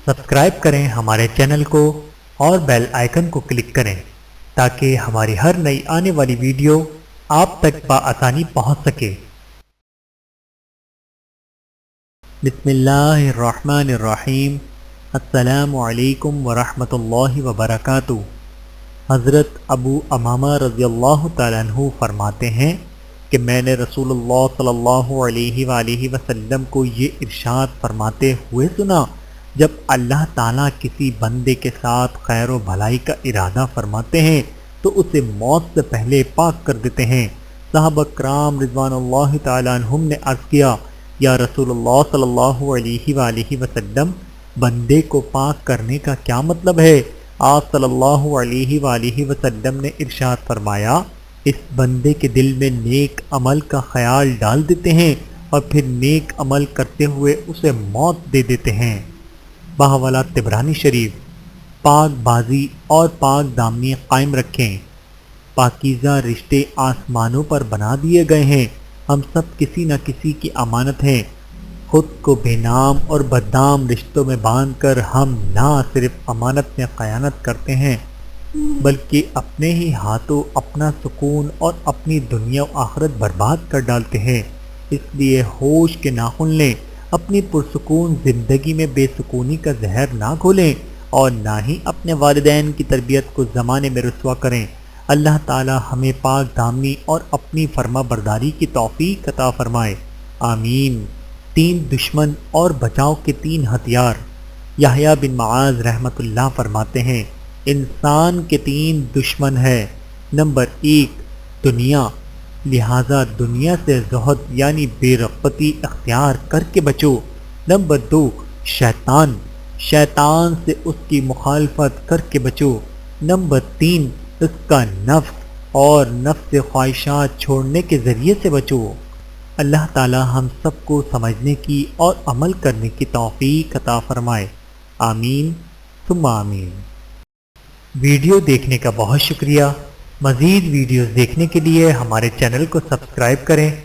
Subscribe करें हमारे channel को और बेल आइकन को क्लिक करें ताकि हमारी हर नई आने वाली वीडियो आप तक बआसानी पहुंच सके। बिस्मिल्लाहिर्रहमानिर्रहीम। अस्सलामु अलैकुम वरहमतुल्लाहि वबरकातुहू। हज़रत अबू अमामा रज़ियल्लाहु ताला अन्हु फरमाते हैं कि मैंने रसूलुल्लाह सल्लल्लाहु अलैहि वसल्लम को ये इरशाद फरमाते हुए सुना, जब अल्लाह ताला किसी बंदे के साथ खैर व भलाई का इरादा फरमाते हैं तो उसे मौत से पहले पाक कर देते हैं। सहाबा कराम रिज़वानुल्लाहि ताला अन्हुम ने अर्ज़ किया, या रसूलुल्लाह सल्लल्लाहु अलैहि वसल्लम, बंदे को पाक करने का क्या मतलब है? आप सल्लल्लाहु अलैहि वसल्लम ने इरशाद फरमाया, इस बंदे के दिल में नेक अमल का ख्याल डाल देते हैं और फिर नेक अमल करते हुए उसे मौत दे देते हैं। बहवाला तिबरानी शरीफ। पाक बाजी और पाक दामनी कायम रखें। पाकीज़ा रिश्ते आसमानों पर बना दिए गए हैं। हम सब किसी न किसी की अमानत हैं। खुद को बेनाम और बदनाम रिश्तों में बांध कर हम ना सिर्फ अमानत में ख़यानत करते हैं बल्कि अपने ही हाथों अपना सुकून और अपनी दुनिया और आखिरत बर्बाद कर डालते हैं। इसलिए होश के नाखुन लें, अपनी पुरसुकून ज़िंदगी में बेसुकूनी का जहर ना घोलें और ना ही अपने वालिदैन की तरबियत को ज़माने में रुसवा करें। अल्लाह ताला हमें पाक दामनी और अपनी फर्मा बरदारी की तौफीक अता फरमाए, आमीन। 3 दुश्मन और बचाव के 3 हथियार। याहया बिन मुआज़ रहमतुल्लाह फरमाते हैं, इंसान के 3 दुश्मन है। नंबर 1 दुनिया, लिहाजा दुनिया से ज़ुहद यानी बेरग़बती इख्तियार करके बचो। नंबर 2 शैतान, शैतान से उसकी मुखालफत करके बचो। नंबर 3 उसका नफ्स और नफ्स ख्वाहिशात छोड़ने के ज़रिए से बचो। अल्लाह ताला हम सबको समझने की और अमल करने की तौफीक अता फरमाए, आमीन सुम्मा आमीन। वीडियो देखने का बहुत शुक्रिया। मज़ीद वीडियोस देखने के लिए हमारे चैनल को सब्सक्राइब करें।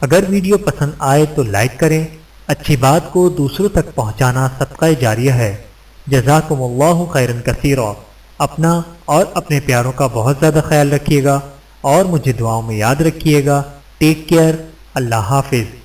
अगर वीडियो पसंद आए तो लाइक करें। अच्छी बात को दूसरों तक पहुंचाना सदक़ा जारिया है। जज़ाकुमुल्लाहु खैरन कसीरा। अपना और अपने प्यारों का बहुत ज़्यादा ख्याल रखिएगा और मुझे दुआओं में याद रखिएगा। Take care. अल्लाह हाफिज़।